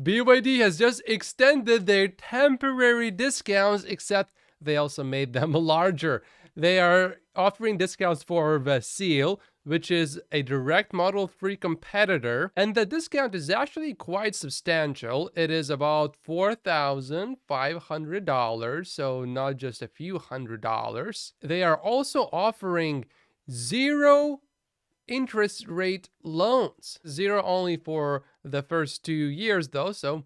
BYD has just extended their temporary discounts, except they also made them larger. They are offering discounts for the Seal, which is a direct Model 3 competitor, and the discount is actually quite substantial. It is about $4,500, so not just a few $100s. They are also offering 0 interest rate loans. 0 only for the first 2 years though, so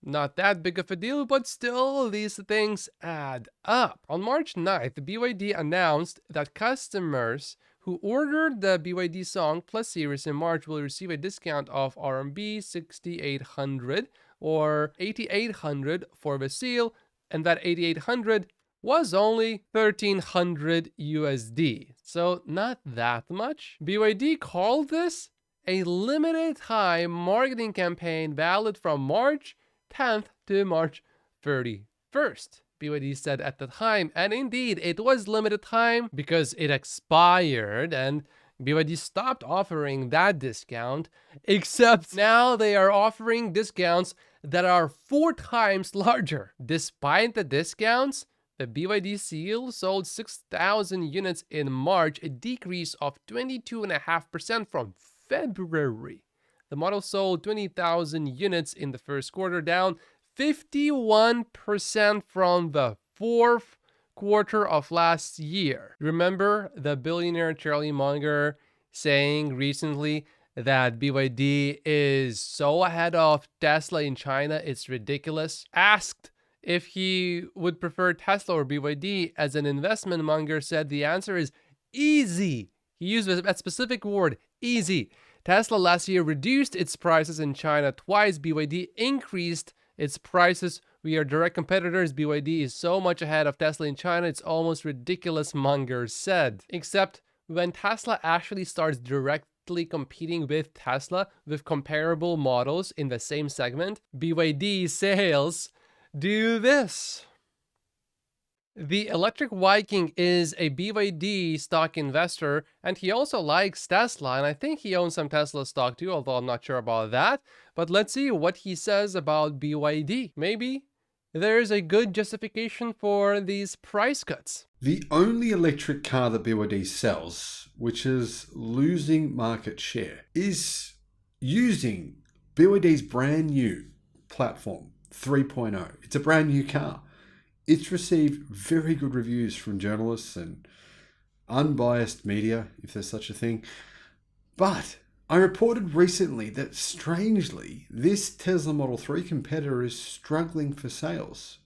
not that big of a deal, but still, these things add up. On March 9th, BYD announced that customers who ordered the BYD Song Plus series in March will receive a discount of RMB 6,800 or 8,800 for the Seal, and that 8,800 was only 1,300 USD. So not that much. BYD called this a limited time marketing campaign valid from March 10th to March 31st. BYD said at the time, and indeed it was limited time because it expired and BYD stopped offering that discount, except now they are offering discounts that are 4 times larger. Despite the discounts, the BYD Seal sold 6,000 units in March, a decrease of 22.5% from February. The model sold 20,000 units in the first quarter, down 51% from the fourth quarter of last year. Remember the billionaire Charlie Munger saying recently that BYD is so ahead of Tesla in China, it's ridiculous? Asked if he would prefer Tesla or BYD as an investment, Munger said the answer is easy. He used that specific word, easy. Tesla last year reduced its prices in China twice. BYD increased its prices. We are direct competitors. BYD is so much ahead of Tesla in China, it's almost ridiculous, Munger said. Except when Tesla actually starts directly competing with Tesla with comparable models in the same segment, BYD sales do this. The Electric Viking is a BYD stock investor, and he also likes Tesla, and I think he owns some Tesla stock too, although I'm not sure about that. But let's see what he says about BYD. Maybe there's a good justification for these price cuts. The only electric car that BYD sells, which is losing market share, is using BYD's brand new platform, 3.0. It's a brand new car. It's received very good reviews from journalists and unbiased media, if there's such a thing. But I reported recently that, strangely, this Tesla Model 3 competitor is struggling for sales.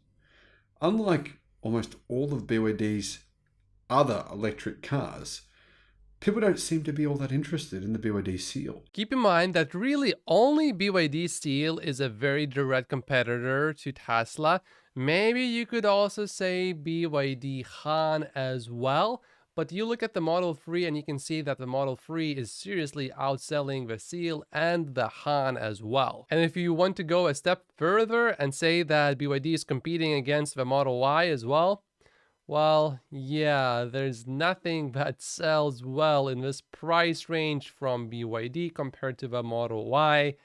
Unlike almost all of BYD's other electric cars, people don't seem to be all that interested in the BYD Seal. Keep in mind that really only BYD Seal is a very direct competitor to Tesla. Maybe you could also say BYD Han as well, but you look at the Model 3 and you can see that the Model 3 is seriously outselling the Seal and the Han as well. And if you want to go a step further and say that BYD is competing against the Model Y as well, well, yeah, there's nothing that sells well in this price range from BYD compared to the Model Y.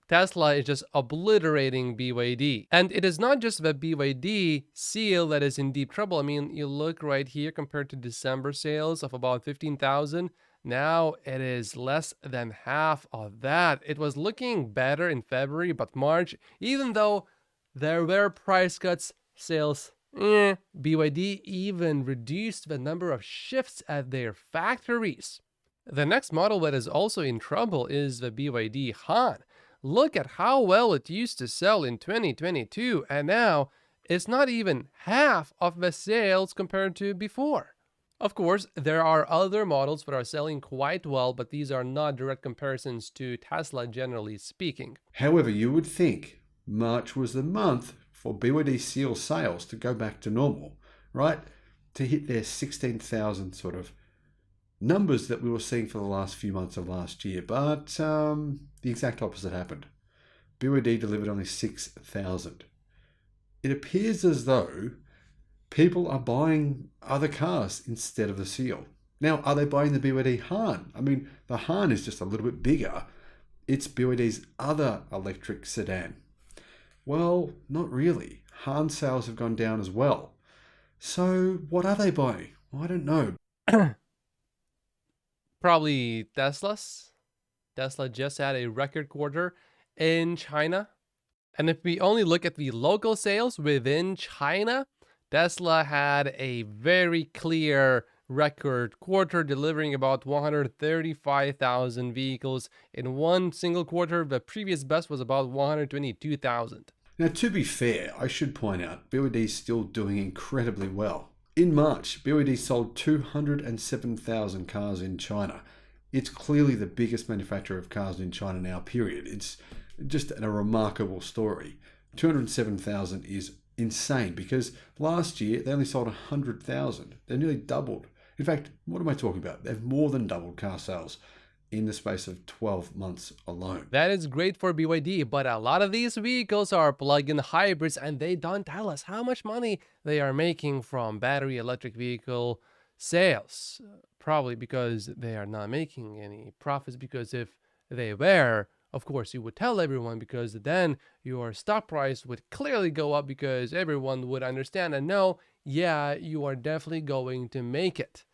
Tesla is just obliterating BYD. And it is not just the BYD Seal that is in deep trouble. I mean, you look right here compared to December sales of about 15,000. Now it is less than half of that. It was looking better in February, but March, even though there were price cuts, sales BYD even reduced the number of shifts at their factories. The next model that is also in trouble is the BYD Han. Look at how well it used to sell in 2022, and now it's not even half of the sales compared to before. Of course, there are other models that are selling quite well, but these are not direct comparisons to Tesla, generally speaking. However, you would think March was the month for BYD Seal sales to go back to normal, right? To hit their 16,000 sort of numbers that we were seeing for the last few months of last year. But the exact opposite happened. BYD delivered only 6,000. It appears as though people are buying other cars instead of the Seal. Now, are they buying the BYD Han? I mean, the Han is just a little bit bigger. It's BYD's other electric sedan. Well, not really. Han sales have gone down as well. So what are they buying? Well, I don't know. Probably Teslas. Tesla just had a record quarter in China. And if we only look at the local sales within China, Tesla had a very clear record quarter, delivering about 135,000 vehicles in one single quarter. The previous best was about 122,000. Now, to be fair, I should point out BYD is still doing incredibly well. In March, BYD sold 207,000 cars in China. It's clearly the biggest manufacturer of cars in China now, period. It's just a remarkable story. 207,000 is insane because last year they only sold 100,000. They nearly doubled. In fact, what am I talking about? They've more than doubled car sales in the space of 12 months alone. That is great for BYD, but a lot of these vehicles are plug-in hybrids, and they don't tell us how much money they are making from battery electric vehicle sales. Probably because they are not making any profits, because if they were, of course, you would tell everyone, because then your stock price would clearly go up, because everyone would understand and know, yeah, you are definitely going to make it.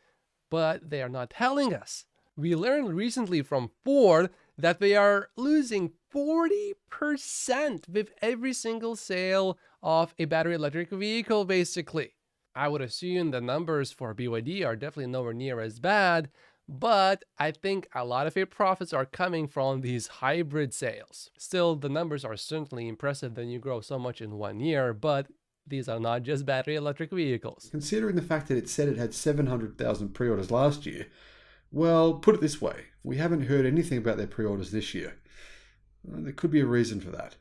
But they are not telling us. We learned recently from Ford that they are losing 40% with every single sale of a battery electric vehicle, basically. I would assume the numbers for BYD are definitely nowhere near as bad, but I think a lot of their profits are coming from these hybrid sales. Still, the numbers are certainly impressive when you grow so much in 1 year, but these are not just battery electric vehicles. Considering the fact that it said it had 700,000 pre-orders last year, well, put it this way, we haven't heard anything about their pre-orders this year. There could be a reason for that.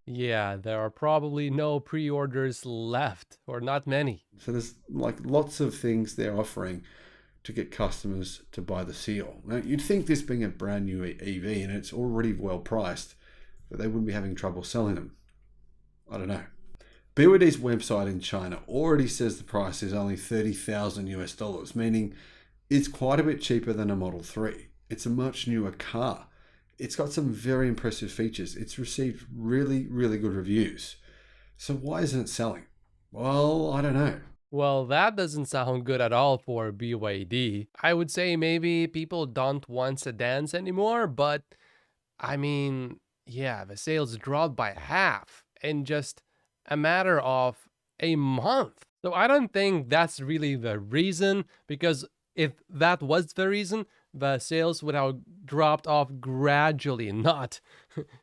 Yeah, there are probably no pre-orders left, or not many. So there's like lots of things they're offering to get customers to buy the Seal. Now, you'd think this being a brand new EV and it's already well priced, that they wouldn't be having trouble selling them. I don't know. BYD's website in China already says the price is only 30,000 US dollars, meaning it's quite a bit cheaper than a Model 3. It's a much newer car. It's got some very impressive features. It's received really, really good reviews. So why isn't it selling? Well, I don't know. Well, that doesn't sound good at all for BYD. I would say maybe people don't want sedans anymore, but I mean, yeah, the sales dropped by half in just a matter of a month. So I don't think that's really the reason, because if that was the reason, the sales would have dropped off gradually, not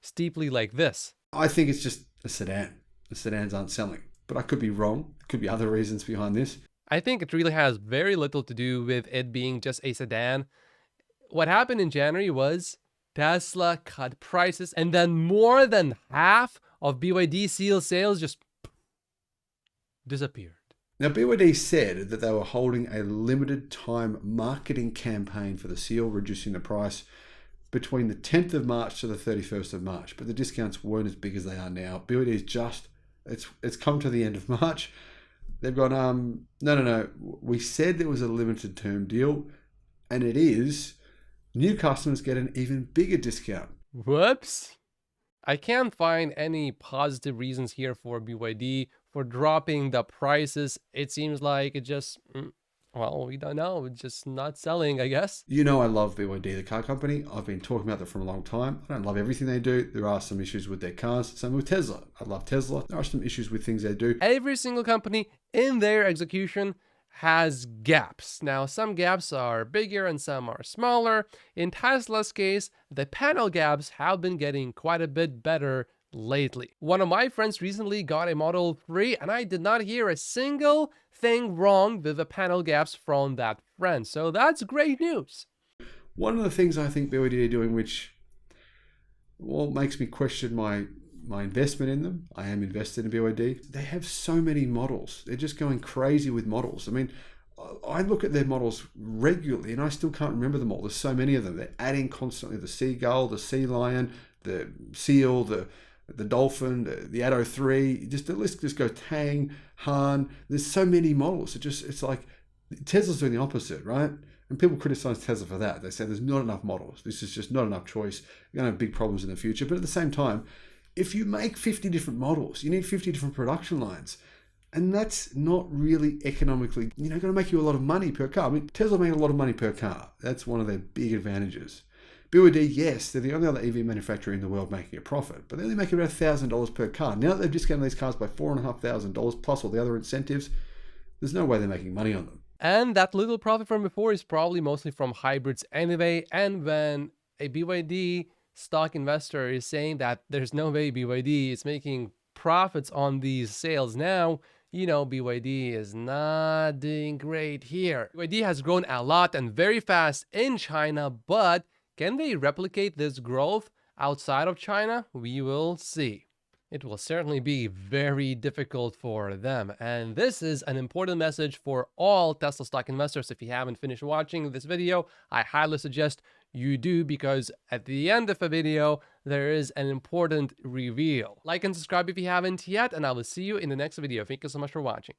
steeply like this. I think it's just a sedan. The sedans aren't selling. But I could be wrong. There could be other reasons behind this. I think it really has very little to do with it being just a sedan. What happened in January was Tesla cut prices, and then more than half of BYD Seal sales just disappeared. Now, BYD said that they were holding a limited time marketing campaign for the Seal, reducing the price between the 10th of March to the 31st of March. But the discounts weren't as big as they are now. BYD is just, it's come to the end of March. They've gone, no. We said there was a limited term deal, and it is. New customers get an even bigger discount. Whoops. I can't find any positive reasons here for BYD for dropping the prices. It seems like it just, well, we don't know. It's just not selling, I guess. You know I love BYD, the car company. I've been talking about them for a long time. I don't love everything they do. There are some issues with their cars. Same with Tesla. I love Tesla. There are some issues with things they do. Every single company in their execution has gaps. Now, some gaps are bigger and some are smaller. In Tesla's case, the panel gaps have been getting quite a bit better lately. One of my friends recently got a Model 3, and I did not hear a single thing wrong with the panel gaps from that friend. So that's great news. One of the things I think BYD are doing, which makes me question my investment in them. I am invested in BYD. They have so many models. They're just going crazy with models. I mean, I look at their models regularly and I still can't remember them all. There's so many of them. They're adding constantly the seagull, the sea lion, the seal, the dolphin, the Atto 3. Just the list just goes. Tang, Han. There's so many models. It's like Tesla's doing the opposite, right? And people criticize Tesla for that. They say there's not enough models. This is just not enough choice. You're going to have big problems in the future. But at the same time, If you make 50 different models, you need 50 different production lines. And that's not really economically, going to make you a lot of money per car. I mean, Tesla made a lot of money per car. That's one of their big advantages. BYD, yes, they're the only other EV manufacturer in the world making a profit, but they only make about $1,000 per car. Now that they've discounted these cars by $4,500 plus all the other incentives, there's no way they're making money on them. And that little profit from before is probably mostly from hybrids anyway. And when a BYD stock investor is saying that there's no way BYD is making profits on these sales now, BYD is not doing great here. BYD has grown a lot and very fast in China, but can they replicate this growth outside of China? We will see. It will certainly be very difficult for them. And this is an important message for all Tesla stock investors. If you haven't finished watching this video, I highly suggest you do, because at the end of the video, there is an important reveal. Like and subscribe if you haven't yet, and I will see you in the next video. Thank you so much for watching.